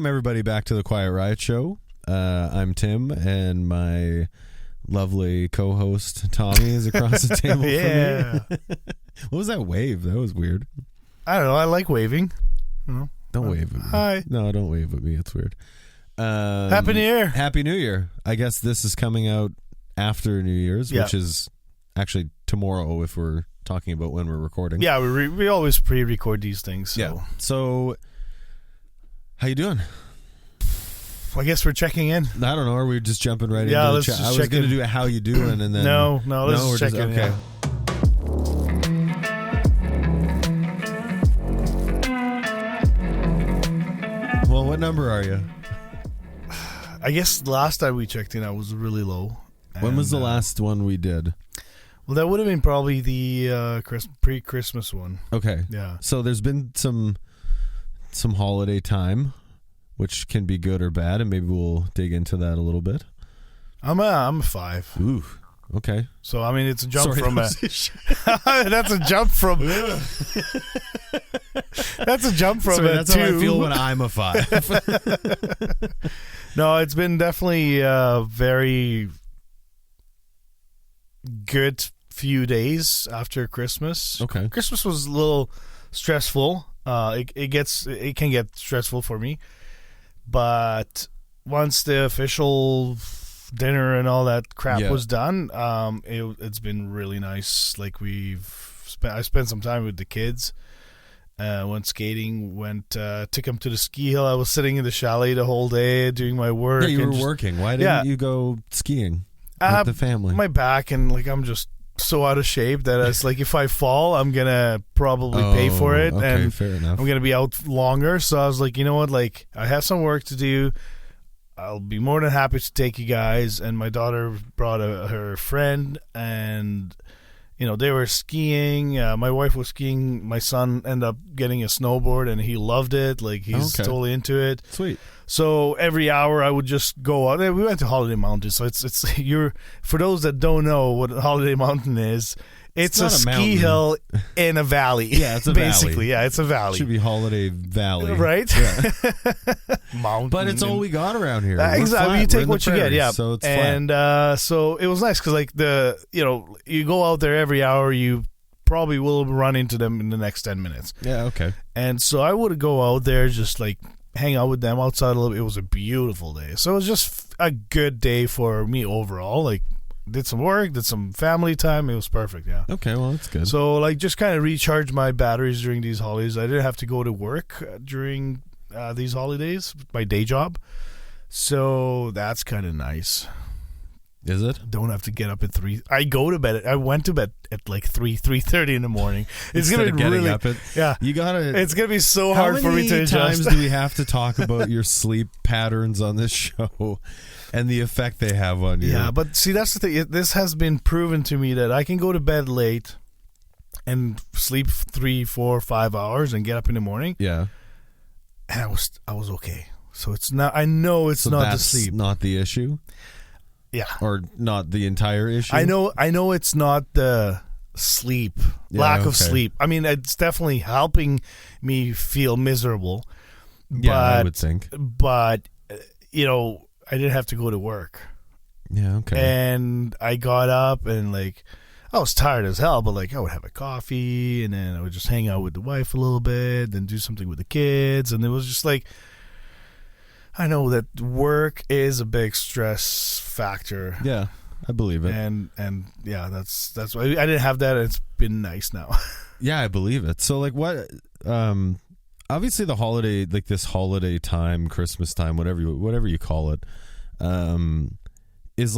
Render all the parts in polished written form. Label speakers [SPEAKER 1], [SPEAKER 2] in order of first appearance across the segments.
[SPEAKER 1] Welcome, everybody, back to the Quiet Riot Show. I'm Tim, and my lovely co-host, Tommy, is across the table from me. What was that wave? That was weird.
[SPEAKER 2] I don't know. I like waving.
[SPEAKER 1] Don't wave at me.
[SPEAKER 2] Hi.
[SPEAKER 1] No, don't wave at me. It's weird.
[SPEAKER 2] Happy New Year.
[SPEAKER 1] Happy New Year. I guess this is coming out after New Year's, which is actually tomorrow if we're talking about when we're recording.
[SPEAKER 2] Yeah, we always pre-record these things. So.
[SPEAKER 1] Yeah. So, how you doing?
[SPEAKER 2] I guess we're checking in.
[SPEAKER 1] I don't know. Are we just jumping right into
[SPEAKER 2] let's
[SPEAKER 1] the chat?
[SPEAKER 2] just
[SPEAKER 1] I was going to
[SPEAKER 2] in.
[SPEAKER 1] do how you doing, and then
[SPEAKER 2] no, let's check in.
[SPEAKER 1] Okay.
[SPEAKER 2] Yeah.
[SPEAKER 1] Well, what number are you?
[SPEAKER 2] I guess the last time we checked in, I was really low.
[SPEAKER 1] When was the last one we did?
[SPEAKER 2] Well, that would have been probably the pre-Christmas one.
[SPEAKER 1] Okay.
[SPEAKER 2] Yeah.
[SPEAKER 1] So there's been some holiday time, which can be good or bad, and maybe we'll dig into that a little bit.
[SPEAKER 2] I'm a 5.
[SPEAKER 1] Ooh. Okay.
[SPEAKER 2] So I mean, it's a jump
[SPEAKER 1] Sorry,
[SPEAKER 2] from a. That's a jump from. That's a jump from
[SPEAKER 1] Sorry,
[SPEAKER 2] a
[SPEAKER 1] that's
[SPEAKER 2] 2.
[SPEAKER 1] how I feel when I'm a 5.
[SPEAKER 2] No, it's been definitely a very good few days after Christmas.
[SPEAKER 1] Okay.
[SPEAKER 2] Christmas was a little stressful. It can get stressful for me, but once the official dinner and all that crap was done, it's been really nice. Like I spent some time with the kids. Went skating. Took them to the ski hill. I was sitting in the chalet the whole day doing my work.
[SPEAKER 1] Yeah, you were working. Why didn't you go skiing with the family?
[SPEAKER 2] My back and I'm just so out of shape that it's like if I fall, I'm gonna probably pay for it, and
[SPEAKER 1] fair enough.
[SPEAKER 2] I'm gonna be out longer. So I was like, you know what? Like I have some work to do. I'll be more than happy to take you guys. And my daughter brought her friend, and they were skiing. My wife was skiing. My son ended up getting a snowboard, and he loved it. Like he's totally into it.
[SPEAKER 1] Sweet.
[SPEAKER 2] So every hour I would just go out. We went to Holiday Mountain. So it's for those that don't know what Holiday Mountain is. It's a ski hill in a valley.
[SPEAKER 1] Yeah, it's a
[SPEAKER 2] basically.
[SPEAKER 1] valley.
[SPEAKER 2] Yeah, it's a valley.
[SPEAKER 1] It should be Holiday Valley,
[SPEAKER 2] right?
[SPEAKER 1] Yeah.
[SPEAKER 2] Mountain,
[SPEAKER 1] but it's all we got around here.
[SPEAKER 2] Exactly, you take what you get. Yeah,
[SPEAKER 1] so it's
[SPEAKER 2] and so it was nice because you go out there every hour, you probably will run into them in the next 10 minutes.
[SPEAKER 1] Yeah, okay.
[SPEAKER 2] And so I would go out there just like hang out with them outside a little bit. It was a beautiful day, so it was just a good day for me overall. Like. Did some work, did some family time. It was perfect, yeah.
[SPEAKER 1] Okay, well, that's good.
[SPEAKER 2] So, just kind of recharge my batteries during these holidays. I didn't have to go to work during these holidays, my day job. So, that's kind of nice.
[SPEAKER 1] Is it?
[SPEAKER 2] Don't have to get up at 3. I went to bed at 3:30 in the morning. It's going to be really...
[SPEAKER 1] You gotta...
[SPEAKER 2] It's going to be so hard for me to adjust.
[SPEAKER 1] How many times do we have to talk about your sleep patterns on this show and the effect they have on you?
[SPEAKER 2] Yeah, but see, that's the thing. This has been proven to me that I can go to bed late and sleep 3, 4, 5 hours and get up in the morning.
[SPEAKER 1] Yeah.
[SPEAKER 2] And I was okay. So it's not... I know it's not the sleep.
[SPEAKER 1] Not the issue?
[SPEAKER 2] Yeah.
[SPEAKER 1] Or not the entire issue?
[SPEAKER 2] I know it's not the sleep, lack of sleep. I mean, it's definitely helping me feel miserable.
[SPEAKER 1] Yeah, I would think.
[SPEAKER 2] But, I didn't have to go to work.
[SPEAKER 1] Yeah, okay.
[SPEAKER 2] And I got up and, I was tired as hell, but, I would have a coffee, and then I would just hang out with the wife a little bit, then do something with the kids, and it was just I know that work is a big stress factor.
[SPEAKER 1] Yeah, I believe it.
[SPEAKER 2] And yeah, that's why I didn't have that, and it's been nice now.
[SPEAKER 1] Yeah, I believe it. So what obviously the holiday, this holiday time, Christmas time, whatever you call it, is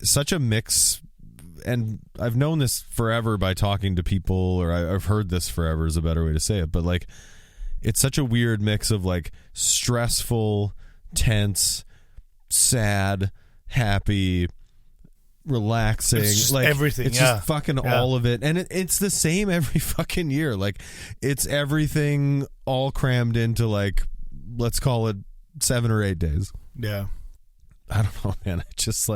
[SPEAKER 1] such a mix, and I've known this forever by talking to people, or I've heard this forever is a better way to say it, but it's such a weird mix of stressful, tense, sad, happy, relaxing,
[SPEAKER 2] it's just everything.
[SPEAKER 1] It's just fucking all of it, and it's the same every fucking year. It's everything all crammed into let's call it 7 or 8 days.
[SPEAKER 2] Yeah,
[SPEAKER 1] I don't know, man. I just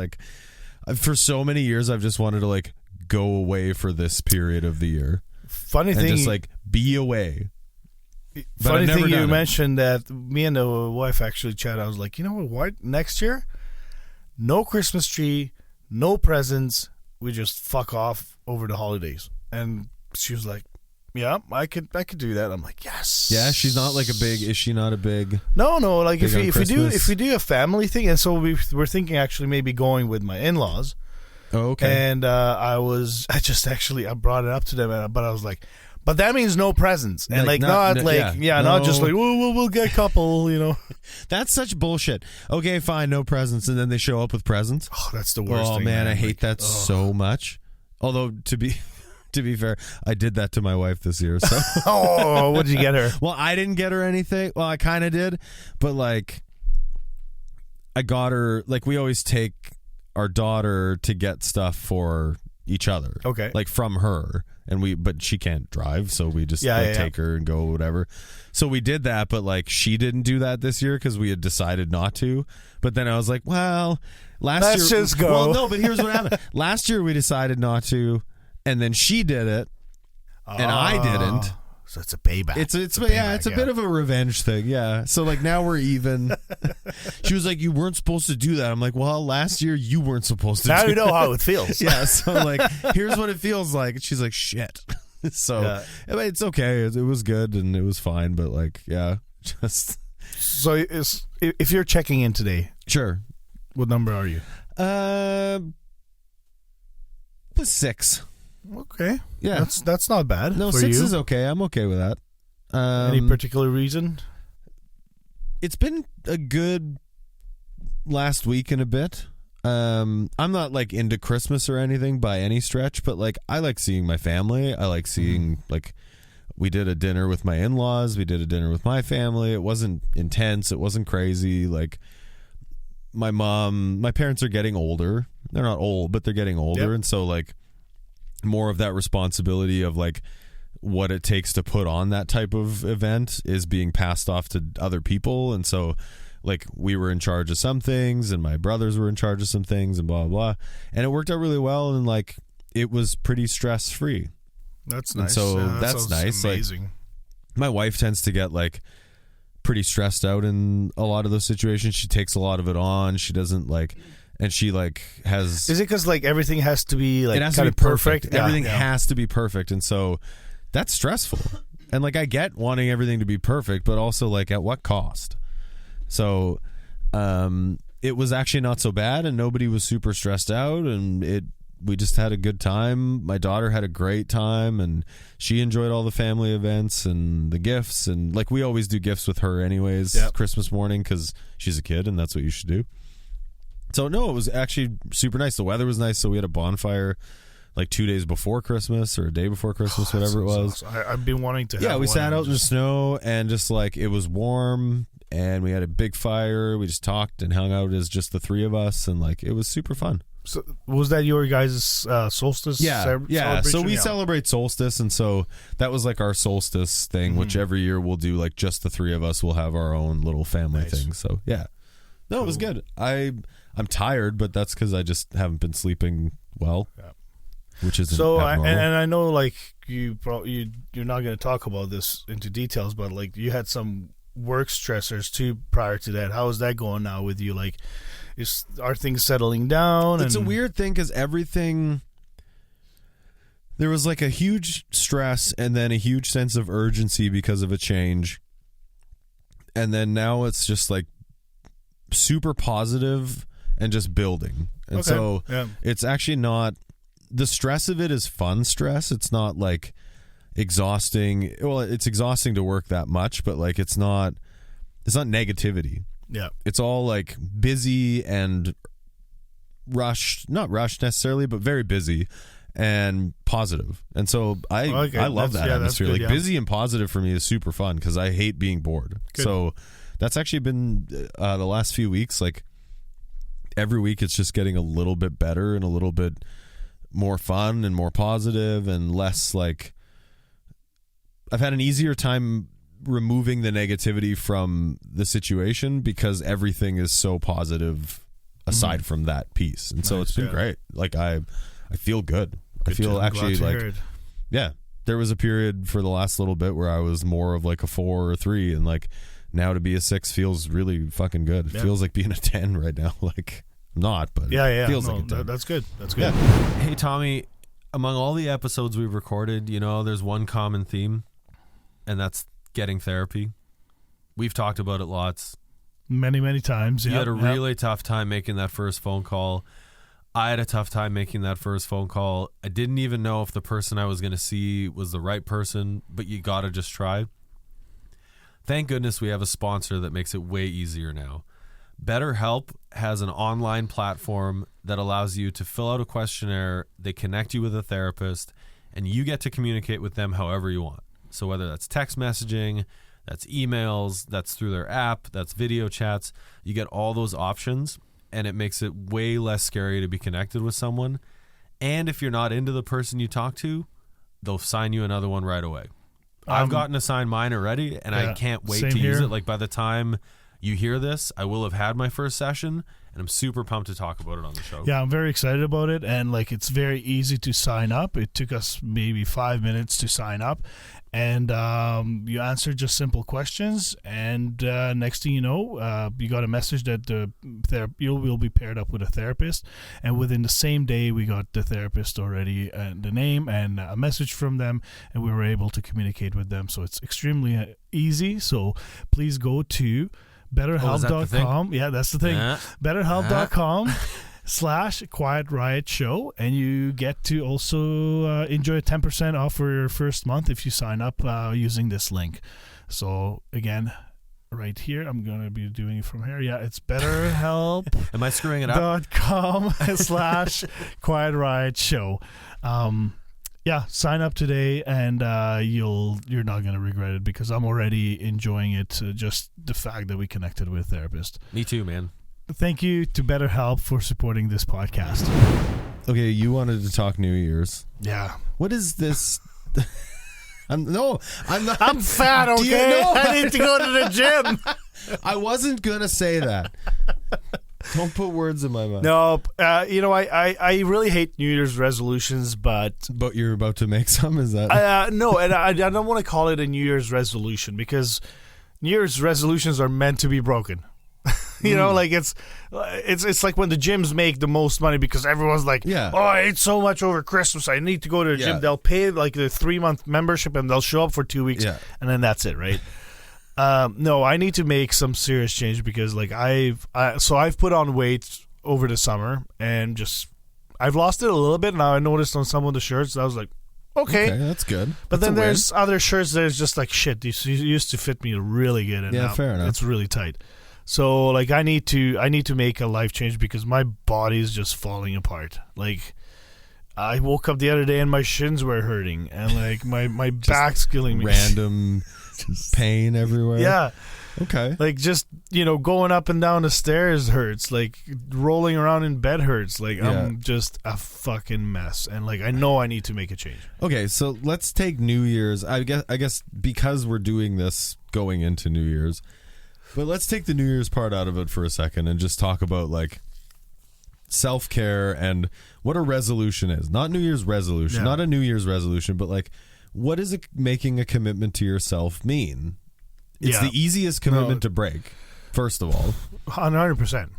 [SPEAKER 1] for so many years I've just wanted to go away for this period of the year.
[SPEAKER 2] Funny thing,
[SPEAKER 1] just be away.
[SPEAKER 2] Funny thing you mentioned that me and the wife actually chatted. I was like, you know what? Next year, no Christmas tree, no presents. We just fuck off over the holidays. And she was like, yeah, I could do that. I'm like, yes.
[SPEAKER 1] Yeah, she's not like is she not a big?
[SPEAKER 2] No. Like if we do a family thing, and so we're thinking actually maybe going with my in-laws.
[SPEAKER 1] Oh, okay.
[SPEAKER 2] And I brought it up to them, but I was like, but that means no presents, and not just like we'll get a couple, you know.
[SPEAKER 1] That's such bullshit. Okay, fine, no presents, and then they show up with presents.
[SPEAKER 2] Oh, that's the worst.
[SPEAKER 1] Oh
[SPEAKER 2] thing,
[SPEAKER 1] man, I hate that so much. Although to be fair, I did that to my wife this year. So
[SPEAKER 2] oh, what did you get her?
[SPEAKER 1] Well, I didn't get her anything. Well, I kind of did, but like I got her. Like we always take our daughter to get stuff for each other.
[SPEAKER 2] Okay,
[SPEAKER 1] like from her. But she can't drive, so we just take her and go whatever. So we did that, but like she didn't do that this year because we had decided not to. But then I was like, well, let's
[SPEAKER 2] just go.
[SPEAKER 1] Well, no, but here's what happened. Last year we decided not to, and then she did it, and I didn't.
[SPEAKER 2] So it's a payback.
[SPEAKER 1] It's a bit of a revenge thing, yeah. So like now we're even. She was like, "You weren't supposed to do that." I'm like, "Well, last year you weren't supposed to."
[SPEAKER 2] Now
[SPEAKER 1] do
[SPEAKER 2] you know
[SPEAKER 1] that.
[SPEAKER 2] how it feels.
[SPEAKER 1] Yeah. So like, here's what it feels like. She's like, "Shit." So it's okay. It was good and it was fine, but like, yeah, just.
[SPEAKER 2] So if you're checking in today,
[SPEAKER 1] sure.
[SPEAKER 2] What number are you?
[SPEAKER 1] 6.
[SPEAKER 2] Okay.
[SPEAKER 1] Yeah.
[SPEAKER 2] That's not bad.
[SPEAKER 1] No,
[SPEAKER 2] for
[SPEAKER 1] 6
[SPEAKER 2] you.
[SPEAKER 1] is okay. I'm okay with that.
[SPEAKER 2] Any particular reason?
[SPEAKER 1] It's been a good last week and a bit. I'm not like into Christmas or anything by any stretch, but like I like seeing my family. I like seeing like we did a dinner with my in-laws. We did a dinner with my family. It wasn't intense. It wasn't crazy. Like my parents are getting older. They're not old, but they're getting older. Yep. And so like more of that responsibility of like what it takes to put on that type of event is being passed off to other people. And so like we were in charge of some things and my brothers were in charge of some things and blah, blah, blah. And it worked out really well. And like, it was pretty stress free.
[SPEAKER 2] That's nice.
[SPEAKER 1] And so that's nice.
[SPEAKER 2] Amazing.
[SPEAKER 1] Like, my wife tends to get like pretty stressed out in a lot of those situations. She takes a lot of it on. She doesn't like, and she like has.
[SPEAKER 2] Is it because like everything has to be like
[SPEAKER 1] kind of
[SPEAKER 2] perfect?
[SPEAKER 1] Everything has to be perfect. And so that's stressful. And like, I get wanting everything to be perfect, but also like at what cost? So it was actually not so bad and nobody was super stressed out and we just had a good time. My daughter had a great time and she enjoyed all the family events and the gifts. And like we always do gifts with her anyways, Christmas morning because she's a kid and that's what you should do. So no, it was actually super nice. The weather was nice. So we had a bonfire like 2 days before Christmas or a day before Christmas, whatever it was.
[SPEAKER 2] Awesome. I've been wanting to have
[SPEAKER 1] we
[SPEAKER 2] one
[SPEAKER 1] sat out in the snow and just like it was warm. And we had a big fire. We just talked and hung out as just the three of us, and like it was super fun.
[SPEAKER 2] So was that your guys' solstice?
[SPEAKER 1] Yeah. So we celebrate solstice, and so that was like our solstice thing, which every year we'll do. Like just the three of us will have our own little family thing. So yeah, no, cool. It was good. I'm tired, but that's because I just haven't been sleeping well, which is
[SPEAKER 2] so. And I know like you're not going to talk about this into details, but like you had some work stressors too prior to that. How is that going now with you? Like, are things settling down?
[SPEAKER 1] It's a weird thing because everything, there was like a huge stress and then a huge sense of urgency because of a change, and then now it's just like super positive and just building. And so it's actually not, the stress of it is fun stress. It's not like exhausting. Well, it's exhausting to work that much, but like it's not negativity. Yeah, it's all like busy and not rushed necessarily, but very busy and positive. And so I love that atmosphere. Good, like busy and positive for me is super fun because I hate being bored. Good. So that's actually been the last few weeks. Like every week, it's just getting a little bit better and a little bit more fun and more positive and less like. I've had an easier time removing the negativity from the situation because everything is so positive aside from that piece. And so it's been great. Like I feel good. I feel actually like, there was a period for the last little bit where I was more of like a 4 or a 3, and like now to be a 6 feels really fucking good. It feels like being a 10 right now. Like I'm not, but it feels like a 10.
[SPEAKER 2] That's good. That's good.
[SPEAKER 1] Hey Tommy, among all the episodes we've recorded, there's one common theme, and that's getting therapy. We've talked about it lots.
[SPEAKER 2] Many times.
[SPEAKER 1] You had a really tough time making that first phone call. I had a tough time making that first phone call. I didn't even know if the person I was going to see was the right person, but you got to just try. Thank goodness we have a sponsor that makes it way easier now. BetterHelp has an online platform that allows you to fill out a questionnaire. They connect you with a therapist, and you get to communicate with them however you want. So whether that's text messaging, that's emails, that's through their app, that's video chats, you get all those options. And it makes it way less scary to be connected with someone. And if you're not into the person you talk to, they'll sign you another one right away. I've gotten assigned mine already, and I can't wait to use it. Like by the time you hear this, I will have had my first session, and I'm super pumped to talk about it on the show.
[SPEAKER 2] Yeah, I'm very excited about it, and like it's very easy to sign up. It took us maybe 5 minutes to sign up, and you answer just simple questions, and next thing you know, you got a message that you will be paired up with a therapist, and within the same day, we got the therapist already, and the name and a message from them, and we were able to communicate with them. So it's extremely easy. So please go to BetterHelp.com. Yeah, that's the thing. BetterHelp.com/Quiet Riot Show, and you get to also enjoy 10% off for your first month if you sign up using this link. So again, right here, I'm going to be doing it from here. Yeah, it's BetterHelp.
[SPEAKER 1] Am I screwing it up?
[SPEAKER 2] .com/Quiet Riot Show. Yeah, sign up today, and you're not going to regret it, because I'm already enjoying it. Just the fact that we connected with a therapist.
[SPEAKER 1] Me too, man.
[SPEAKER 2] Thank you to BetterHelp for supporting this podcast.
[SPEAKER 1] Okay, you wanted to talk New Year's.
[SPEAKER 2] Yeah.
[SPEAKER 1] What is this? I'm not.
[SPEAKER 2] I'm fat. Okay, I need to go to the gym.
[SPEAKER 1] I wasn't gonna say that. Don't put words in my mouth.
[SPEAKER 2] No, I really hate New Year's resolutions, but
[SPEAKER 1] you're about to make some. Is that
[SPEAKER 2] no? And I don't want to call it a New Year's resolution, because New Year's resolutions are meant to be broken. Like it's like when the gyms make the most money, because everyone's like, oh, I ate so much over Christmas, I need to go to the gym. They'll pay like the 3-month membership, and they'll show up for 2 weeks, and then that's it, right? No, I need to make some serious change, because like I've put on weight over the summer, and I've lost it a little bit. Now I noticed on some of the shirts, I was like, okay,
[SPEAKER 1] that's good.
[SPEAKER 2] But then there's other shirts that is just like, shit, these used to fit me really good, and now
[SPEAKER 1] fair enough.
[SPEAKER 2] It's really tight. So like I need to make a life change, because my body is just falling apart. Like I woke up the other day and my shins were hurting, and like my back's killing me.
[SPEAKER 1] Random pain everywhere.
[SPEAKER 2] Yeah.
[SPEAKER 1] Okay.
[SPEAKER 2] Like just, going up and down the stairs hurts. Like rolling around in bed hurts. Like I'm just a fucking mess, and like I know I need to make a change.
[SPEAKER 1] Okay, so let's take New Year's. I guess because we're doing this going into New Year's. But let's take the New Year's part out of it for a second and just talk about like self-care and what a resolution is. Not New Year's resolution, not a New Year's resolution, but like what does making a commitment to yourself mean? It's the easiest commitment to break, first of all.
[SPEAKER 2] 100%.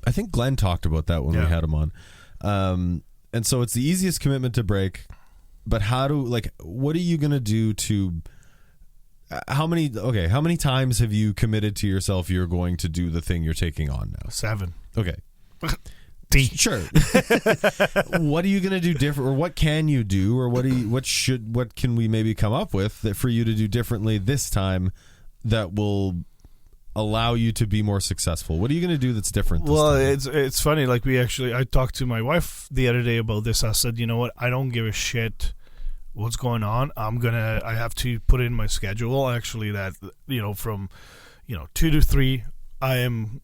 [SPEAKER 1] I think Glenn talked about that when we had him on. And so it's the easiest commitment to break, but what are you going to do to... How many times have you committed to yourself you're going to do the thing you're taking on now?
[SPEAKER 2] 7.
[SPEAKER 1] Okay.
[SPEAKER 2] Sure.
[SPEAKER 1] What are you going to do different, or what can you do, or what can we maybe come up with that for you to do differently this time that will allow you to be more successful? What are you going to do that's different this time?
[SPEAKER 2] It's funny. Like I talked to my wife the other day about this. I said, you know what? I don't give a shit what's going on. I have to put in my schedule actually that, from, 2 to 3, I am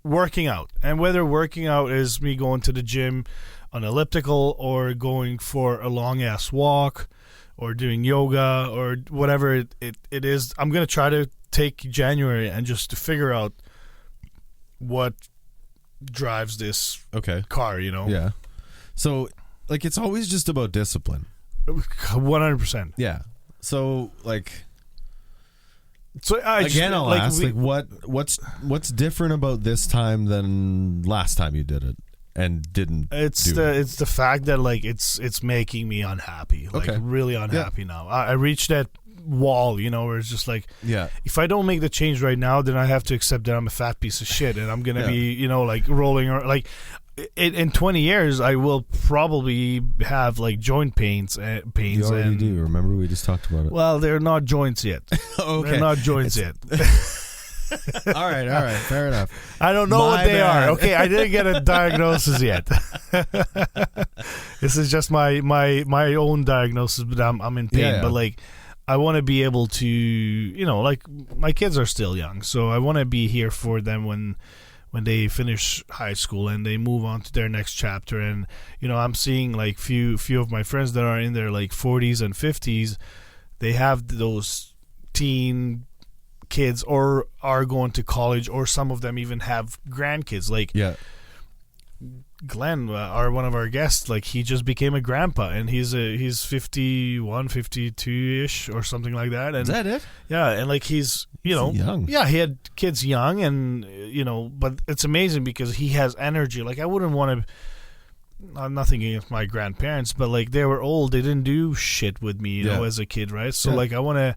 [SPEAKER 2] working out. And whether working out is me going to the gym on elliptical, or going for a long ass walk, or doing yoga, or whatever it is, I'm going to try to take January and just to figure out what drives this car,
[SPEAKER 1] Yeah. So like, it's always just about discipline.
[SPEAKER 2] 100%.
[SPEAKER 1] Yeah. So like.
[SPEAKER 2] So
[SPEAKER 1] I'll ask, what's different about this time than last time you did it and didn't?
[SPEAKER 2] It's the fact that like it's making me unhappy, like really unhappy now. I reached that wall, you know, where it's just like, if I don't make the change right now, then I have to accept that I'm a fat piece of shit, and I'm gonna be, you know, like rolling or like. In 20 years, I will probably have like joint pains.
[SPEAKER 1] You already do. Remember, we just talked about it.
[SPEAKER 2] Well, they're not joints yet.
[SPEAKER 1] Okay.
[SPEAKER 2] They're not joints yet.
[SPEAKER 1] All right, fair enough.
[SPEAKER 2] I don't know what they are. Okay, I didn't get a diagnosis yet. This is just my own diagnosis, but I'm in pain.
[SPEAKER 1] Yeah.
[SPEAKER 2] But like, I want to be able to, you know, like my kids are still young, so I want to be here for them when they finish high school and they move on to their next chapter. And you know, I'm seeing like few of my friends that are in their like 40s and 50s. They have those teen kids or are going to college, or some of them even have grandkids. Like Glenn, one of our guests, like he just became a grandpa, and he's 51, 52-ish or something like that. And
[SPEAKER 1] is that it?
[SPEAKER 2] Yeah, and like he's
[SPEAKER 1] young.
[SPEAKER 2] Yeah, he had kids young, and you know, but it's amazing because he has energy. Like I wouldn't want to. Nothing against my grandparents, but like they were old. They didn't do shit with me, you know, as a kid, right? So like I want to.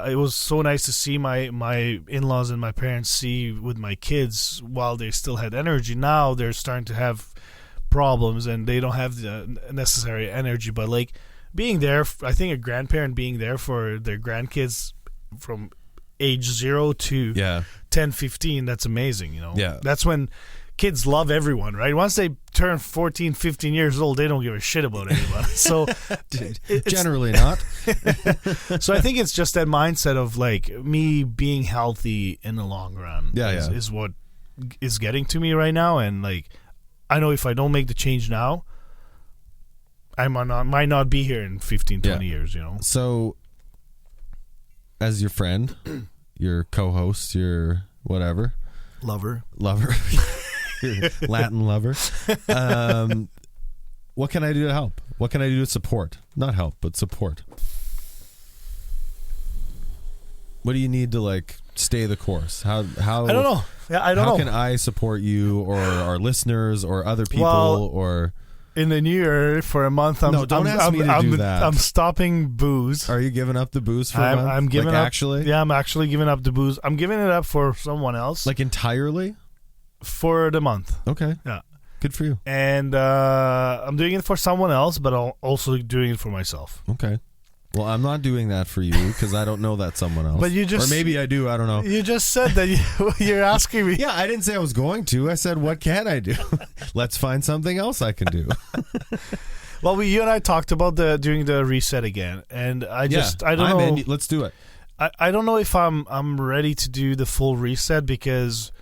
[SPEAKER 2] It was so nice to see my in-laws and my parents see with my kids while they still had energy. Now they're starting to have problems and they don't have the necessary energy. But like being there, I think a grandparent being there for their grandkids from age 0 to 10, 15, that's amazing, you know?
[SPEAKER 1] Yeah.
[SPEAKER 2] That's when kids love everyone, right? Once they turn 14, 15 years old, they don't give a shit about anyone. So
[SPEAKER 1] generally not.
[SPEAKER 2] So I think it's just that mindset of like me being healthy in the long run is what is getting to me right now. And like, I know if I don't make the change now, I might not be here in 15, 20 years, you know?
[SPEAKER 1] So as your friend, your co-host, your whatever.
[SPEAKER 2] Lover.
[SPEAKER 1] Latin lover. What can I do to help? What can I do to support? Not help, but support. What do you need to like stay the course? How I
[SPEAKER 2] don't know. Yeah, I don't know.
[SPEAKER 1] How can I support you or our listeners or other people or
[SPEAKER 2] in the new year for a month?
[SPEAKER 1] Don't ask me to do that.
[SPEAKER 2] I'm stopping booze.
[SPEAKER 1] Are you giving up the booze for a month?
[SPEAKER 2] I'm giving up.
[SPEAKER 1] Actually?
[SPEAKER 2] Yeah, I'm actually giving up the booze. I'm giving it up for someone else.
[SPEAKER 1] Like entirely?
[SPEAKER 2] For the month.
[SPEAKER 1] Okay.
[SPEAKER 2] Yeah.
[SPEAKER 1] Good for you.
[SPEAKER 2] And I'm doing it for someone else, but I'm also doing it for myself.
[SPEAKER 1] Okay. Well, I'm not doing that for you because I don't know that someone else.
[SPEAKER 2] But you just,
[SPEAKER 1] or maybe I do. I don't know.
[SPEAKER 2] You just said that you're asking me.
[SPEAKER 1] Yeah, I didn't say I was going to. I said, what can I do? Let's find something else I can do.
[SPEAKER 2] Well, you and I talked about doing the reset again, and I don't know.
[SPEAKER 1] Let's do it.
[SPEAKER 2] I don't know if I'm ready to do the full reset because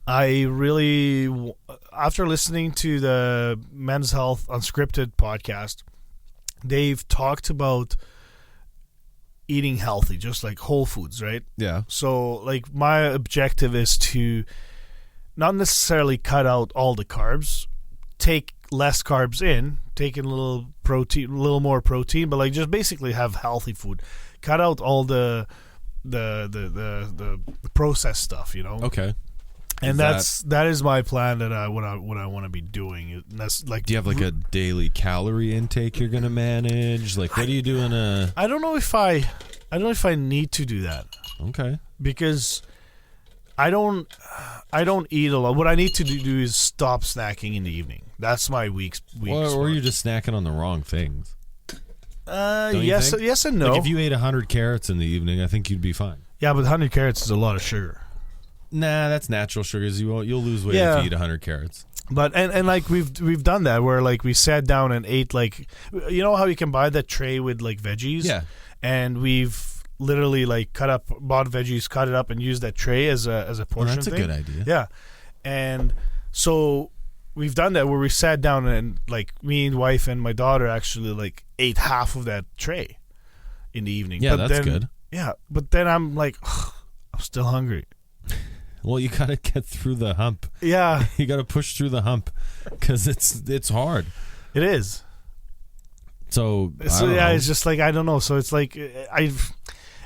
[SPEAKER 2] I really, after listening to the Men's Health Unscripted podcast, they've talked about eating healthy, just like whole foods, right?
[SPEAKER 1] Yeah.
[SPEAKER 2] So, like, my objective is to not necessarily cut out all the carbs, take less carbs in, take in a little more protein, but like just basically have healthy food. Cut out all the processed stuff, you know?
[SPEAKER 1] Okay.
[SPEAKER 2] And that is my plan. That what I want to be doing. That's like.
[SPEAKER 1] Do you have like a daily calorie intake you're gonna manage? Like, what are you doing?
[SPEAKER 2] I don't know if I need to do that.
[SPEAKER 1] Okay.
[SPEAKER 2] Because I don't eat a lot. What I need to do is stop snacking in the evening. That's my week.
[SPEAKER 1] Or you're just snacking on the wrong things.
[SPEAKER 2] Yes and no.
[SPEAKER 1] Like if you ate 100 carrots in the evening, I think you'd be fine.
[SPEAKER 2] Yeah, but 100 carrots is a lot of sugar.
[SPEAKER 1] Nah, that's natural sugars. You'll lose weight if you eat 100 carrots.
[SPEAKER 2] But and like we've done that where like we sat down and ate, like, you know how you can buy that tray with like veggies?
[SPEAKER 1] Yeah.
[SPEAKER 2] And we've literally like bought veggies, cut it up, and used that tray as a portion.
[SPEAKER 1] That's a good idea.
[SPEAKER 2] Yeah. And so we've done that where we sat down and like me and wife and my daughter actually like ate half of that tray in the evening.
[SPEAKER 1] Yeah,
[SPEAKER 2] but
[SPEAKER 1] that's good.
[SPEAKER 2] Yeah, but then I'm like, I'm still hungry.
[SPEAKER 1] Well, you gotta get through the hump.
[SPEAKER 2] Yeah,
[SPEAKER 1] you gotta push through the hump because it's hard.
[SPEAKER 2] It is.
[SPEAKER 1] So
[SPEAKER 2] yeah,
[SPEAKER 1] know.
[SPEAKER 2] it's just like I don't know. So it's like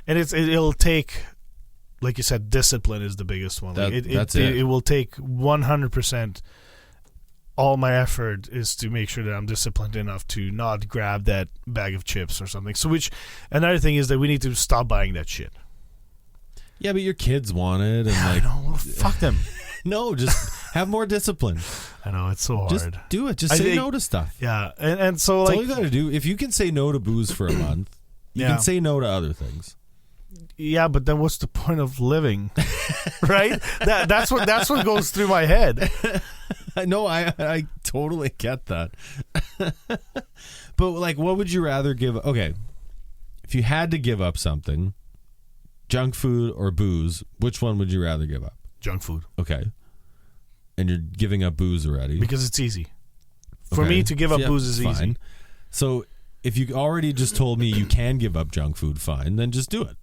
[SPEAKER 2] it'll take, like you said, discipline is the biggest one.
[SPEAKER 1] That's
[SPEAKER 2] it will take 100%. All my effort is to make sure that I'm disciplined enough to not grab that bag of chips or something. So another thing is that we need to stop buying that shit.
[SPEAKER 1] Yeah, but your kids want it, and
[SPEAKER 2] I know. Well, fuck them.
[SPEAKER 1] No, just have more discipline.
[SPEAKER 2] I know, it's so hard.
[SPEAKER 1] Just do it. Just say no to stuff.
[SPEAKER 2] Yeah, and so
[SPEAKER 1] that's
[SPEAKER 2] like
[SPEAKER 1] all you got to do. If you can say no to booze for a month, you can say no to other things.
[SPEAKER 2] Yeah, but then what's the point of living, right? That's what goes through my head.
[SPEAKER 1] No, I totally get that. But like, what would you rather give? Okay, if you had to give up something, junk food or booze, which one would you rather give up?
[SPEAKER 2] Junk food.
[SPEAKER 1] Okay. And you're giving up booze already
[SPEAKER 2] because it's easy. For me to give up booze is
[SPEAKER 1] fine.
[SPEAKER 2] easy.
[SPEAKER 1] So if you already just told me you can give up junk food, fine, then just do it.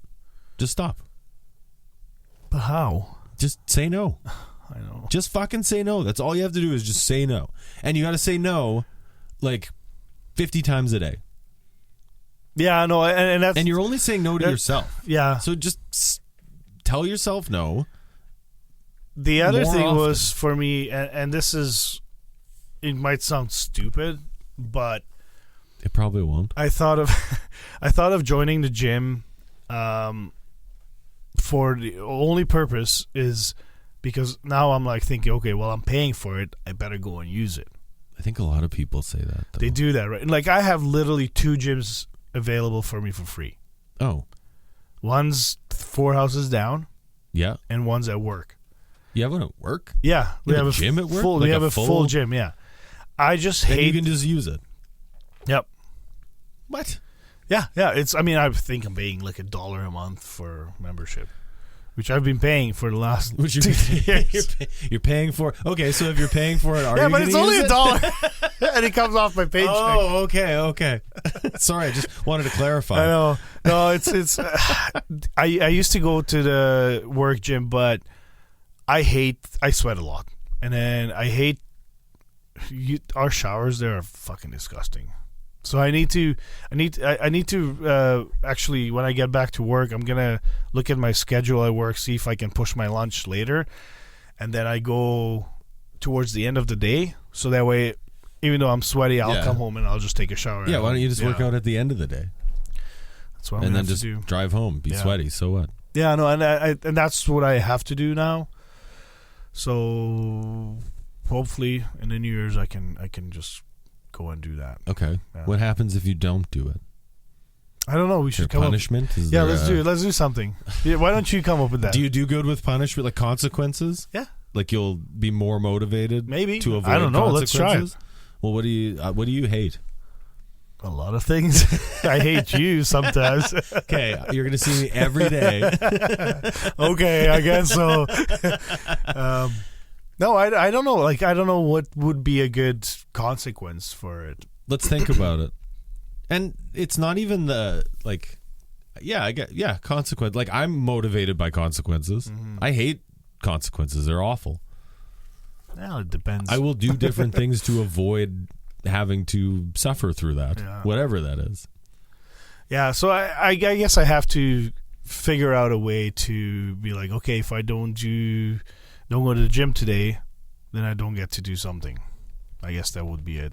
[SPEAKER 1] Just stop.
[SPEAKER 2] But how?
[SPEAKER 1] Just say no.
[SPEAKER 2] I know.
[SPEAKER 1] Just fucking say no. That's all you have to do is just say no. And you got to say no like 50 times a day.
[SPEAKER 2] Yeah, I know. And
[SPEAKER 1] you're only saying no to yourself.
[SPEAKER 2] Yeah.
[SPEAKER 1] So just tell yourself no.
[SPEAKER 2] The other thing was for me, and this is, it might sound stupid, but
[SPEAKER 1] it probably won't.
[SPEAKER 2] I thought of joining the gym for the only purpose is because now I'm like thinking, okay, well, I'm paying for it, I better go and use it.
[SPEAKER 1] I think a lot of people say that, though.
[SPEAKER 2] They do that, right? Like, I have literally 2 gyms available for me for free.
[SPEAKER 1] Oh.
[SPEAKER 2] One's 4 houses down.
[SPEAKER 1] Yeah.
[SPEAKER 2] And one's at work.
[SPEAKER 1] You have one at work?
[SPEAKER 2] Yeah.
[SPEAKER 1] We have a gym at work?
[SPEAKER 2] We have a full gym, yeah. I just hate...
[SPEAKER 1] you can just use it.
[SPEAKER 2] Yep.
[SPEAKER 1] What?
[SPEAKER 2] Yeah. I think I'm paying like $1 a month for membership, which I've been paying for the last 2 years.
[SPEAKER 1] You're paying for... Okay, so if you're paying for it, are you
[SPEAKER 2] but it's only
[SPEAKER 1] $1.
[SPEAKER 2] And it comes off my paycheck.
[SPEAKER 1] Oh, okay. Sorry, I just wanted to clarify.
[SPEAKER 2] I know. No, it's... I used to go to the work gym, but I sweat a lot. And then I hate... our showers there are fucking disgusting. So I need to actually, when I get back to work, I'm gonna look at my schedule at work, see if I can push my lunch later, and then I go towards the end of the day. So that way, even though I'm sweaty, I'll come home and I'll just take a shower.
[SPEAKER 1] Yeah, why don't you just work out at the end of the day?
[SPEAKER 2] That's what I'm
[SPEAKER 1] and
[SPEAKER 2] gonna
[SPEAKER 1] then just
[SPEAKER 2] do.
[SPEAKER 1] Drive home, be sweaty. So what?
[SPEAKER 2] Yeah, no, and that's what I have to do now. So hopefully in the New Year's I can just go and do that.
[SPEAKER 1] Okay. Yeah. What happens if you don't do it?
[SPEAKER 2] I don't know. We should come
[SPEAKER 1] punishment?
[SPEAKER 2] up. Let's do something. Yeah, why don't you come up with that?
[SPEAKER 1] Do you do good with punishment, like consequences?
[SPEAKER 2] Yeah.
[SPEAKER 1] Like you'll be more motivated,
[SPEAKER 2] maybe,
[SPEAKER 1] to avoid.
[SPEAKER 2] I don't know. Let's try it.
[SPEAKER 1] Well, what do you hate?
[SPEAKER 2] A lot of things. I hate you sometimes.
[SPEAKER 1] Okay, you're gonna see me every day.
[SPEAKER 2] Okay, I guess so. No, I don't know. Like, I don't know what would be a good consequence for it.
[SPEAKER 1] Let's think about it. And it's not even the, like, consequence. Like, I'm motivated by consequences. Mm-hmm. I hate consequences. They're awful.
[SPEAKER 2] Well, it depends.
[SPEAKER 1] I will do different things to avoid having to suffer through that, whatever that is. Yeah,
[SPEAKER 2] so I guess I have to figure out a way to be like, okay, if I don't go to the gym today, then I don't get to do something. I guess that would be a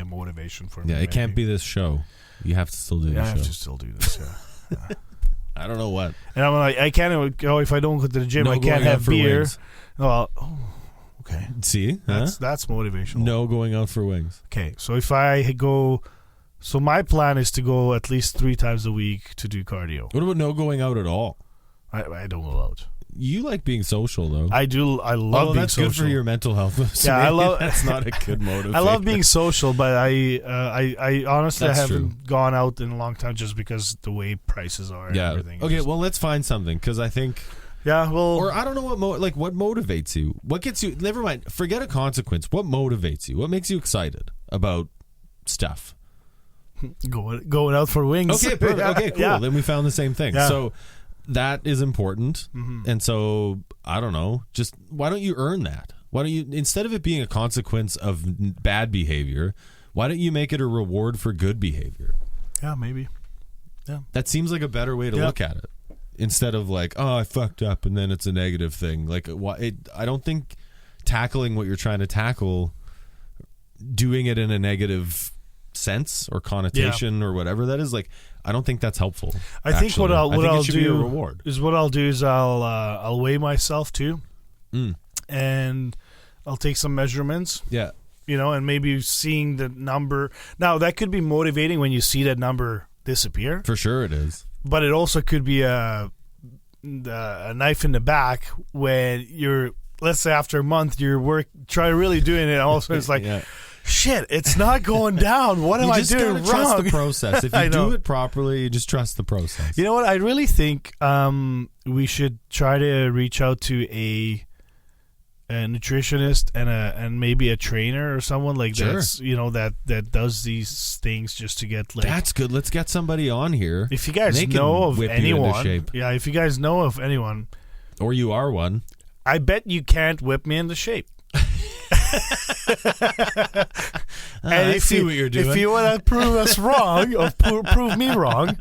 [SPEAKER 2] motivation for me.
[SPEAKER 1] Yeah, it can't be this show. You have to still do this show.
[SPEAKER 2] I have to still do this, yeah.
[SPEAKER 1] I don't know what.
[SPEAKER 2] And I'm like, I can't go if I don't go to the gym, I can't have beer. Well, okay.
[SPEAKER 1] See?
[SPEAKER 2] That's motivational.
[SPEAKER 1] No going out for wings.
[SPEAKER 2] Okay, so if I go... So my plan is to go at least 3 times a week to do cardio.
[SPEAKER 1] What about no going out at all?
[SPEAKER 2] I don't go out.
[SPEAKER 1] You like being social, though.
[SPEAKER 2] I do. I love being social.
[SPEAKER 1] That's good for your mental health. So
[SPEAKER 2] I love.
[SPEAKER 1] That's not a good motivation.
[SPEAKER 2] I love being social, but I honestly haven't gone out in a long time just because the way prices are and everything.
[SPEAKER 1] Okay, well, let's find something because I think.
[SPEAKER 2] Yeah, well,
[SPEAKER 1] or I don't know what motivates you. What gets you? Never mind. Forget a consequence. What motivates you? What makes you excited about stuff?
[SPEAKER 2] Going out for wings.
[SPEAKER 1] Okay, perfect. Okay, cool. Yeah. Then we found the same thing.
[SPEAKER 2] Yeah.
[SPEAKER 1] So. That is important. Mm-hmm. And so, I don't know, just why don't you earn that? Why don't you, instead of it being a consequence of bad behavior, Why don't you make it a reward for good behavior?
[SPEAKER 2] Yeah, maybe. Yeah.
[SPEAKER 1] That seems like a better way to look at it. Instead of like, oh, I fucked up, and then it's a negative thing. Like, I don't think tackling what you're trying to tackle, doing it in a negative sense or connotation or whatever that is, like, I don't think that's helpful.
[SPEAKER 2] I think what I'll
[SPEAKER 1] do
[SPEAKER 2] is I'll weigh myself too, and I'll take some measurements.
[SPEAKER 1] Yeah,
[SPEAKER 2] and maybe seeing the number. Now that could be motivating when you see that number disappear.
[SPEAKER 1] For sure, it is. But
[SPEAKER 2] it also could be a knife in the back when you're, let's say after a month, try really doing it. Also, it's like, shit, it's not going down. What am I doing wrong?
[SPEAKER 1] Trust the process. If you do it properly, you just trust the process.
[SPEAKER 2] You know what? I really think we should try to reach out to a nutritionist and maybe a trainer or someone like that's that does these things just to get like.
[SPEAKER 1] That's good. Let's get somebody on here.
[SPEAKER 2] If you guys know of anyone, if you guys know of anyone,
[SPEAKER 1] or you are one,
[SPEAKER 2] I bet you can't whip me into shape. And
[SPEAKER 1] I see what you're doing.
[SPEAKER 2] If you want to prove us wrong or prove me wrong,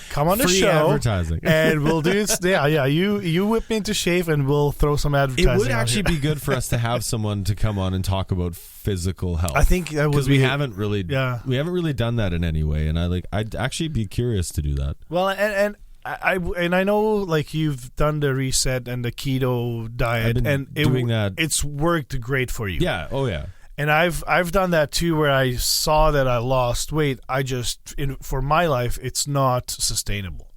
[SPEAKER 2] come on the
[SPEAKER 1] Free
[SPEAKER 2] show,
[SPEAKER 1] advertising,
[SPEAKER 2] and we'll do it. Yeah. You whip me into shape, and we'll throw some advertising.
[SPEAKER 1] It would actually be good for us to have someone to come on and talk about physical health.
[SPEAKER 2] I think that would
[SPEAKER 1] we haven't really done that in any way, and I'd actually be curious to do that.
[SPEAKER 2] Well, and I know like you've done the reset and the keto diet, and
[SPEAKER 1] doing that.
[SPEAKER 2] It's worked great for you.
[SPEAKER 1] Yeah. Oh yeah.
[SPEAKER 2] And I've done that too, where I saw that I lost weight. For my life, it's not sustainable.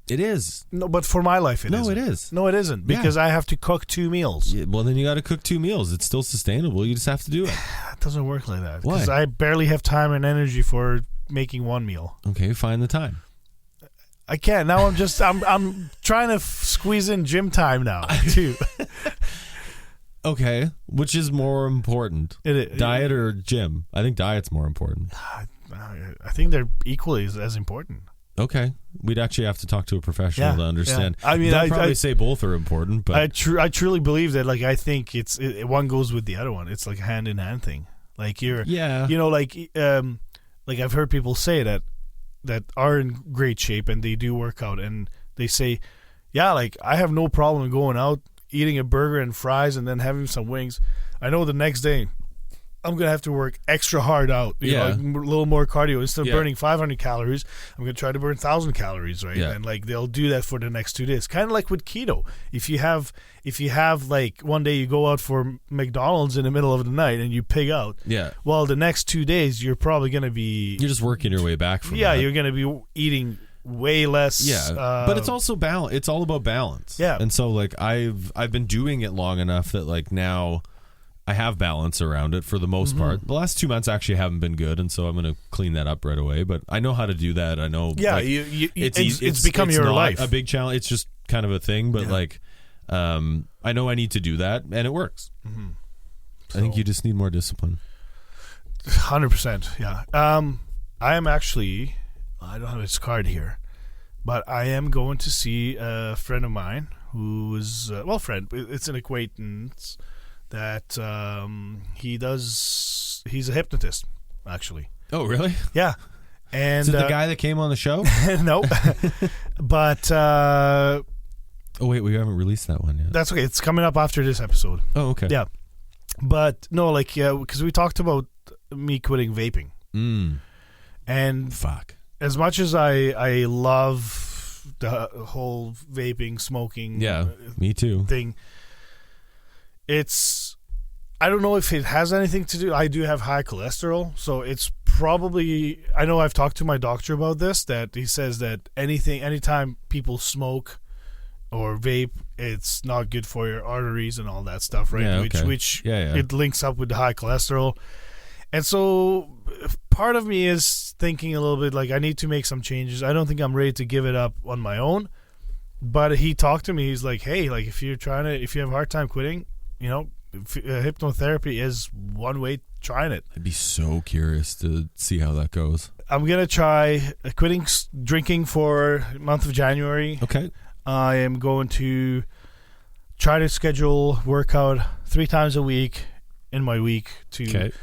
[SPEAKER 1] It is.
[SPEAKER 2] No, but for my life, it isn't.
[SPEAKER 1] No, it is.
[SPEAKER 2] No, it isn't, because I have to cook 2 meals.
[SPEAKER 1] Yeah, well, then you got to cook 2 meals. It's still sustainable. You just have to do it.
[SPEAKER 2] It doesn't work like that.
[SPEAKER 1] Why?
[SPEAKER 2] Because I barely have time and energy for making 1 meal.
[SPEAKER 1] Okay, find the time.
[SPEAKER 2] I can't. Now I'm trying to squeeze in gym time now too.
[SPEAKER 1] Okay, which is more important? Diet or gym? I think diet's more important.
[SPEAKER 2] I think they're equally as important.
[SPEAKER 1] Okay, we'd actually have to talk to a professional to understand.
[SPEAKER 2] Yeah. I mean,
[SPEAKER 1] I'd probably say both are important, but
[SPEAKER 2] I truly believe that. Like, I think one goes with the other one. It's like a hand in hand thing. Like like I've heard people say that are in great shape and they do work out, and they say, like, I have no problem going out, eating a burger and fries and then having some wings. I know the next day I'm going to have to work extra hard out, you know, a little more cardio. Instead of burning 500 calories, I'm going to try to burn 1,000 calories, right? And like they'll do that for the next 2 days. Kind of like with keto. If you have like one day you go out for McDonald's in the middle of the night and you pig out, well, the next 2 days you're probably going to be...
[SPEAKER 1] You're just working your way back from that.
[SPEAKER 2] You're going to be eating way less.
[SPEAKER 1] But it's also balance. It's all about balance. And so like I've been doing it long enough that like now I have balance around it for the most part. The last 2 months actually haven't been good, and so I'm going to clean that up right away. But I know how to do that. I know.
[SPEAKER 2] Yeah, like, it's become your life.
[SPEAKER 1] A big challenge. It's just kind of a thing. But like, I know I need to do that, and it works. I think you just need more discipline.
[SPEAKER 2] 100%. Yeah. I am actually. I don't have his card here, but I am going to see a friend of mine who is friend. It's an acquaintance. That he's a hypnotist, actually.
[SPEAKER 1] Oh, really?
[SPEAKER 2] Yeah. And
[SPEAKER 1] is it the guy that came on the show?
[SPEAKER 2] No. But
[SPEAKER 1] oh wait, we haven't released that one yet.
[SPEAKER 2] That's okay. It's coming up after this episode.
[SPEAKER 1] Oh, okay.
[SPEAKER 2] Yeah. But no, like, because we talked about me quitting vaping. And as much as I love the whole vaping, smoking,
[SPEAKER 1] me too
[SPEAKER 2] thing. I don't know if it has anything to do. I do have high cholesterol, so it's probably. I know I've talked to my doctor about this. That he says that anytime people smoke or vape, it's not good for your arteries and all that stuff, right?
[SPEAKER 1] Yeah,
[SPEAKER 2] Which it links up with the high cholesterol, and so part of me is thinking a little bit like I need to make some changes. I don't think I'm ready to give it up on my own, but he talked to me. He's like, hey, like if you have a hard time quitting. You know, hypnotherapy is one way trying it.
[SPEAKER 1] I'd be so curious to see how that goes.
[SPEAKER 2] I'm going to try quitting drinking for the month of January.
[SPEAKER 1] Okay.
[SPEAKER 2] I am going to try to schedule workout 3 times a week in my week to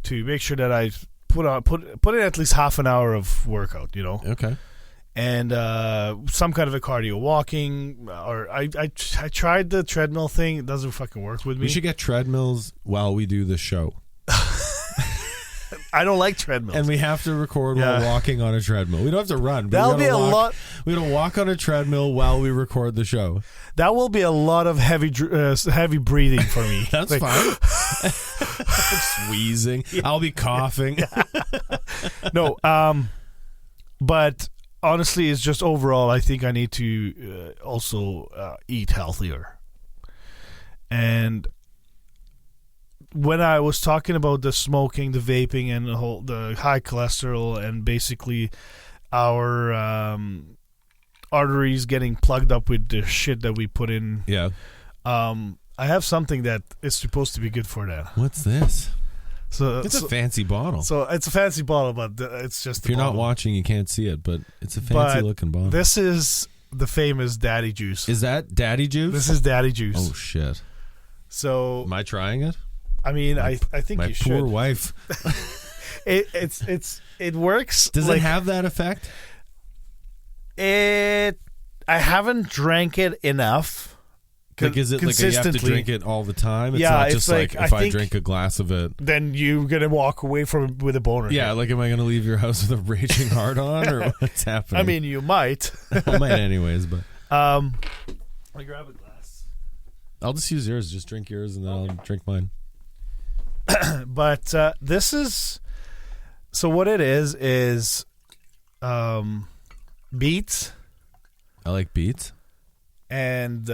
[SPEAKER 2] make sure that I put in at least half an hour of workout,
[SPEAKER 1] Okay.
[SPEAKER 2] and some kind of a cardio, walking, or I tried the treadmill thing. It doesn't fucking work with me.
[SPEAKER 1] We should get treadmills while we do the show.
[SPEAKER 2] I don't like treadmills.
[SPEAKER 1] And we have to record while walking on a treadmill. We don't have to run.
[SPEAKER 2] That'll be a lot.
[SPEAKER 1] We don't walk on a treadmill while we record the show.
[SPEAKER 2] That will be a lot of heavy breathing for me.
[SPEAKER 1] That's fine. Wheezing. I'll be coughing.
[SPEAKER 2] No, but honestly, it's just overall, I think I need to also eat healthier. And when I was talking about the smoking, the vaping, and the high cholesterol, and basically our arteries getting plugged up with the shit that we put in, I have something that is supposed to be good for that.
[SPEAKER 1] What's this?
[SPEAKER 2] So
[SPEAKER 1] it's a fancy bottle.
[SPEAKER 2] So it's a fancy bottle, but it's just.
[SPEAKER 1] If you're not watching, you can't see it, but it's a fancy looking bottle.
[SPEAKER 2] This is the famous Daddy Juice.
[SPEAKER 1] Is that Daddy Juice?
[SPEAKER 2] This is Daddy Juice.
[SPEAKER 1] Oh shit!
[SPEAKER 2] So
[SPEAKER 1] am I trying it?
[SPEAKER 2] I mean, I think you should.
[SPEAKER 1] My poor wife.
[SPEAKER 2] It works.
[SPEAKER 1] Does it have that effect?
[SPEAKER 2] I haven't drank it enough.
[SPEAKER 1] Like, is it like you have to drink it all the time? It's not just like if I drink a glass of it,
[SPEAKER 2] then you're gonna walk away from it with a boner.
[SPEAKER 1] Yeah, like am I gonna leave your house with a raging heart on, or what's happening?
[SPEAKER 2] I mean, you might.
[SPEAKER 1] I might anyways, but
[SPEAKER 2] I'll grab a glass.
[SPEAKER 1] I'll just use yours. Just drink yours, and then I'll drink mine.
[SPEAKER 2] But this is so. What it is beets.
[SPEAKER 1] I like beets
[SPEAKER 2] and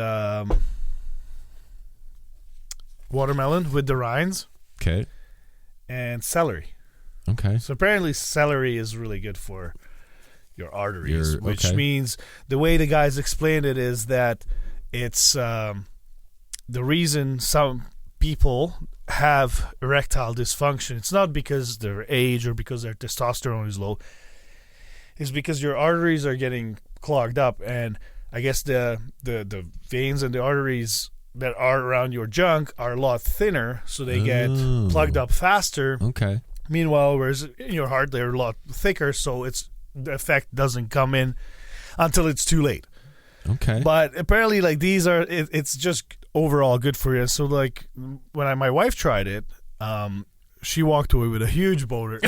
[SPEAKER 2] watermelon with the rinds.
[SPEAKER 1] Okay.
[SPEAKER 2] And celery.
[SPEAKER 1] Okay.
[SPEAKER 2] So apparently celery is really good for your arteries, which means the way the guys explained it is that it's the reason some people have erectile dysfunction. It's not because their age or because their testosterone is low. It's because your arteries are getting clogged up, and I guess the veins and the arteries that are around your junk are a lot thinner, so they get plugged up faster.
[SPEAKER 1] Okay.
[SPEAKER 2] Meanwhile, whereas in your heart they're a lot thicker, so the effect doesn't come in until it's too late.
[SPEAKER 1] Okay.
[SPEAKER 2] But apparently, like these are, it's just overall good for you. So like when my wife tried it, she walked away with a huge boner.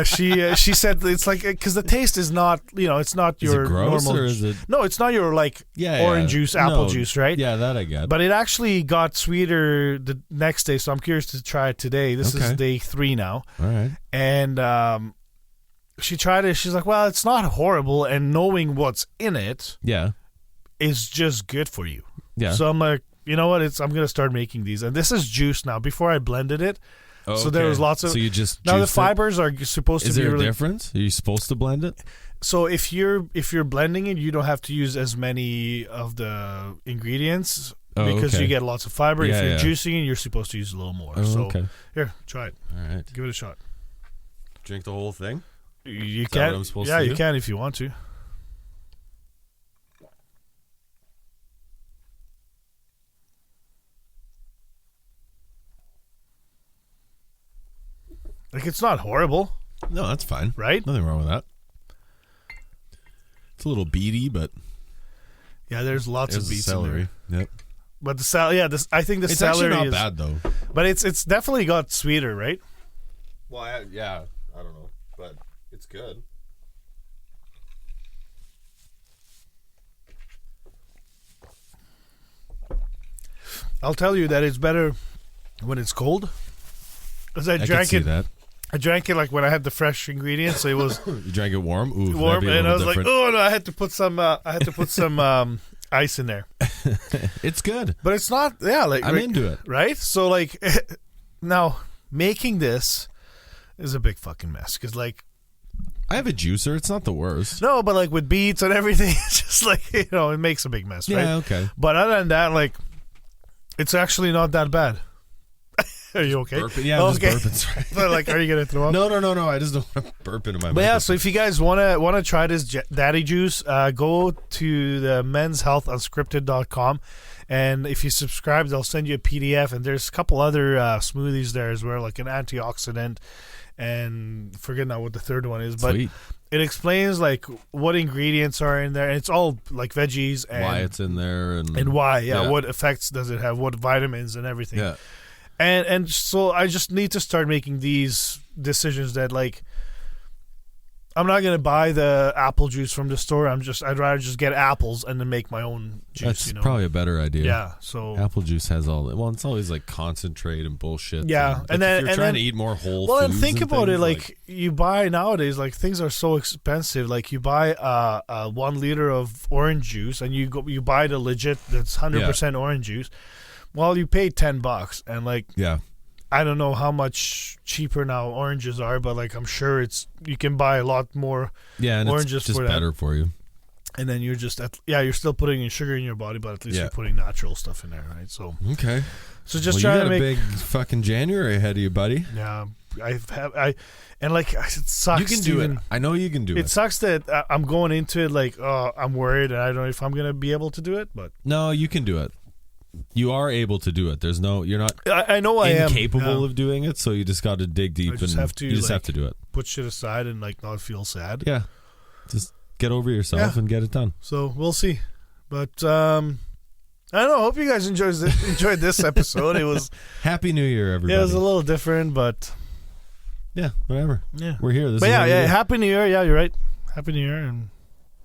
[SPEAKER 2] She said it's like, because the taste is not, it's not your
[SPEAKER 1] is it gross,
[SPEAKER 2] normal.
[SPEAKER 1] Or is it?
[SPEAKER 2] No, it's not your orange juice, apple juice, right?
[SPEAKER 1] Yeah, that I get.
[SPEAKER 2] But it actually got sweeter the next day, so I'm curious to try it today. This is day 3 now.
[SPEAKER 1] All right.
[SPEAKER 2] And she tried it. She's like, well, it's not horrible, and knowing what's in it, is just good for you.
[SPEAKER 1] Yeah.
[SPEAKER 2] So I'm like, you know what? I'm going to start making these, and this is juice now. Before I blended it, so there was lots of.
[SPEAKER 1] So you just
[SPEAKER 2] now the fibers are supposed to be.
[SPEAKER 1] Is there a difference? Are you supposed to blend it?
[SPEAKER 2] So if you're blending it, you don't have to use as many of the ingredients because you get lots of fiber. If you're juicing it, you're supposed to use a little more. Here, try it.
[SPEAKER 1] All right,
[SPEAKER 2] give it a shot.
[SPEAKER 1] Drink the whole thing.
[SPEAKER 2] You can.
[SPEAKER 1] What I'm supposed to do?
[SPEAKER 2] You can if you want to. Like, it's not horrible.
[SPEAKER 1] No, that's fine.
[SPEAKER 2] Right?
[SPEAKER 1] Nothing wrong with that. It's a little beety, but
[SPEAKER 2] yeah, there's lots of beets
[SPEAKER 1] celery.
[SPEAKER 2] in there.
[SPEAKER 1] Yep.
[SPEAKER 2] But the celery, I think the
[SPEAKER 1] it's
[SPEAKER 2] celery
[SPEAKER 1] actually not bad though.
[SPEAKER 2] But it's definitely got sweeter, right?
[SPEAKER 1] Well, I don't know, but it's good.
[SPEAKER 2] I'll tell you that it's better when it's cold. Because I drank it. That. I drank it like when I had the fresh ingredients. So it was.
[SPEAKER 1] You drank it warm. Ooh,
[SPEAKER 2] warm, and I was different. Like, oh no! I had to put some. Ice in there.
[SPEAKER 1] It's good,
[SPEAKER 2] but it's not. Yeah, like
[SPEAKER 1] I'm into it.
[SPEAKER 2] Right. So like, now making this is a big fucking mess because like.
[SPEAKER 1] I have a juicer. It's not the worst.
[SPEAKER 2] No, but like with beets and everything, it's just like it makes a big mess, right?
[SPEAKER 1] Yeah, okay.
[SPEAKER 2] But other than that, like, it's actually not that bad. Are you okay?
[SPEAKER 1] Burping. Yeah, I'm just burping. Right.
[SPEAKER 2] But like, are you gonna throw up?
[SPEAKER 1] No. I just don't want to burp into my mouth.
[SPEAKER 2] But yeah, so if you guys wanna try this Daddy Juice, go to the menshealthunscripted.com And if you subscribe, they'll send you a PDF. And there's a couple other smoothies there as well, like an antioxidant, and forget now what the third one is. But
[SPEAKER 1] Sweet.
[SPEAKER 2] it explains like what ingredients are in there, and it's all like veggies and
[SPEAKER 1] why it's in there
[SPEAKER 2] and why, what effects does it have, what vitamins and everything.
[SPEAKER 1] Yeah.
[SPEAKER 2] And so I just need to start making these decisions that like I'm not gonna buy the apple juice from the store. I'd rather just get apples and then make my own juice.
[SPEAKER 1] That's probably a better idea.
[SPEAKER 2] Yeah. So
[SPEAKER 1] apple juice has all that. Well, it's always like concentrate and bullshit.
[SPEAKER 2] Yeah,
[SPEAKER 1] and
[SPEAKER 2] then
[SPEAKER 1] if you're trying to eat more whole.
[SPEAKER 2] Well,
[SPEAKER 1] foods
[SPEAKER 2] and think
[SPEAKER 1] and
[SPEAKER 2] about it.
[SPEAKER 1] things,
[SPEAKER 2] Like you buy nowadays, like things are so expensive. Like you buy 1 liter of orange juice, and you buy the legit that's 100% orange juice. Well, you pay $10, and like I don't know how much cheaper now oranges are, but like I'm sure you can buy a lot more
[SPEAKER 1] and
[SPEAKER 2] oranges
[SPEAKER 1] it's just
[SPEAKER 2] for
[SPEAKER 1] better for you.
[SPEAKER 2] And then you're just you're still putting in sugar in your body, but at least you're putting natural stuff in there, right? So
[SPEAKER 1] okay.
[SPEAKER 2] So just
[SPEAKER 1] try
[SPEAKER 2] to
[SPEAKER 1] you got
[SPEAKER 2] make
[SPEAKER 1] a big fucking January ahead of you, buddy.
[SPEAKER 2] Yeah, and like it sucks.
[SPEAKER 1] You can do it. I know you can do it.
[SPEAKER 2] It sucks that I'm going into it like I'm worried and I don't know if I'm gonna be able to do it, but
[SPEAKER 1] no, you can do it. You are able to do it. You're not.
[SPEAKER 2] I know I am
[SPEAKER 1] incapable of doing it. So you just got to dig deep and
[SPEAKER 2] have
[SPEAKER 1] you just have to do it.
[SPEAKER 2] Put shit aside and like not feel sad.
[SPEAKER 1] Yeah, just get over yourself and get it done.
[SPEAKER 2] So we'll see, but I don't know. I hope you guys enjoyed this episode. It was
[SPEAKER 1] Happy New Year, everybody.
[SPEAKER 2] Yeah, it was a little different, but
[SPEAKER 1] yeah, whatever.
[SPEAKER 2] Yeah,
[SPEAKER 1] we're here.
[SPEAKER 2] But Happy New Year. Yeah, you're right. Happy New Year and.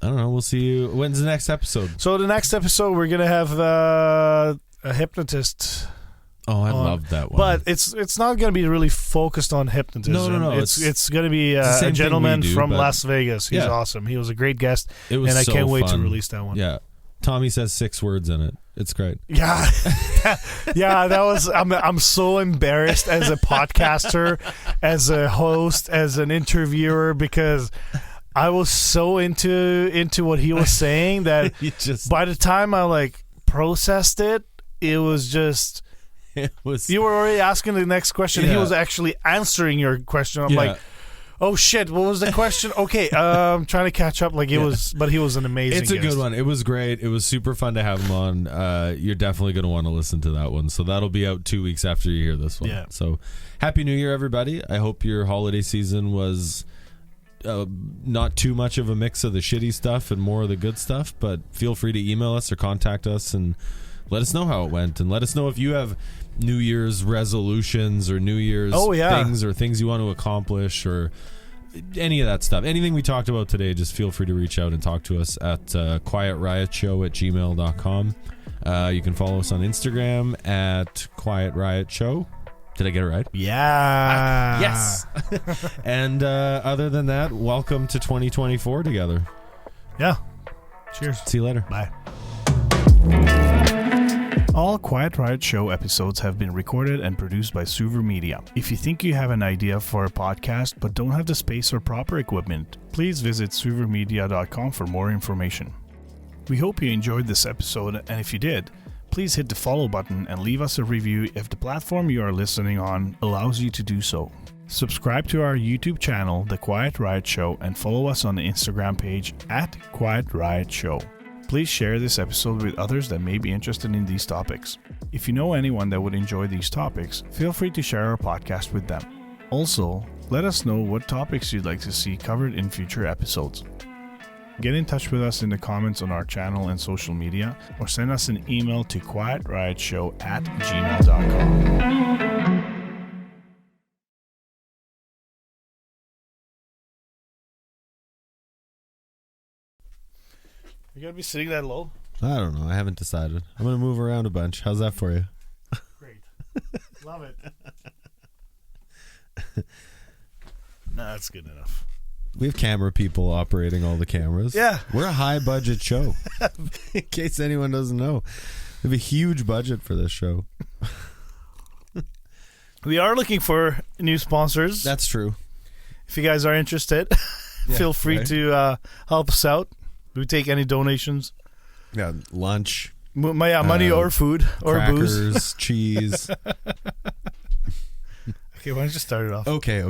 [SPEAKER 1] I don't know. We'll see you. When's the next episode?
[SPEAKER 2] So the next episode, we're gonna have a hypnotist.
[SPEAKER 1] Oh, I love that one.
[SPEAKER 2] But it's not gonna be really focused on hypnotism.
[SPEAKER 1] No.
[SPEAKER 2] It's gonna be a gentleman from Las Vegas. He's awesome. He was a great guest.
[SPEAKER 1] It was
[SPEAKER 2] I can't wait
[SPEAKER 1] fun.
[SPEAKER 2] to release that one.
[SPEAKER 1] Yeah. Tommy says 6 words in it. It's great.
[SPEAKER 2] Yeah. Yeah, that was I'm so embarrassed as a podcaster, as a host, as an interviewer, because I was so into what he was saying that by the time I like processed it, it was just you were already asking the next question. He was actually answering your question. I'm like, oh shit, what was the question? Okay, I'm trying to catch up. Like it was, but he was an amazing.
[SPEAKER 1] It's a good one. It was great. It was super fun to have him on. You're definitely going to want to listen to that one. So that'll be out 2 weeks after you hear this one.
[SPEAKER 2] Yeah.
[SPEAKER 1] So Happy New Year, everybody. I hope your holiday season was not too much of a mix of the shitty stuff and more of the good stuff, but feel free to email us or contact us and let us know how it went, and let us know if you have New Year's resolutions or New Year's things or things you want to accomplish or any of that stuff. Anything we talked about today, just feel free to reach out and talk to us at quietriot@gmail.com. You can follow us on Instagram at quietriot_show. Did I get it right?
[SPEAKER 2] Yeah.
[SPEAKER 1] Yes. And other than that, welcome to 2024 together.
[SPEAKER 2] Yeah. Cheers.
[SPEAKER 1] See you later.
[SPEAKER 2] Bye. All Quiet Riot Show episodes have been recorded and produced by SuverMedia. If you think you have an idea for a podcast but don't have the space or proper equipment, please visit SuverMedia.com for more information. We hope you enjoyed this episode, and if you did, please hit the follow button and leave us a review if the platform you are listening on allows you to do so. Subscribe to our YouTube channel, The Quiet Riot Show, and follow us on the Instagram page at Quiet Riot Show. Please share this episode with others that may be interested in these topics. If you know anyone that would enjoy these topics, feel free to share our podcast with them. Also, let us know what topics you'd like to see covered in future episodes. Get in touch with us in the comments on our channel and social media, or send us an email to quietriot@gmail.com. You gotta be sitting that low?
[SPEAKER 1] I don't know. I haven't decided. I'm going to move around a bunch. How's that for you?
[SPEAKER 2] Great. Love it. Nah, that's good enough.
[SPEAKER 1] We have camera people operating all the cameras.
[SPEAKER 2] Yeah.
[SPEAKER 1] We're a high budget show. In case anyone doesn't know. We have a huge budget for this show.
[SPEAKER 2] We are looking for new sponsors.
[SPEAKER 1] That's true.
[SPEAKER 2] If you guys are interested, feel free to help us out. We take any donations.
[SPEAKER 1] Yeah, lunch.
[SPEAKER 2] Money or food or
[SPEAKER 1] crackers,
[SPEAKER 2] booze.
[SPEAKER 1] Cheese.
[SPEAKER 2] Okay, why don't you start it off?
[SPEAKER 1] Okay.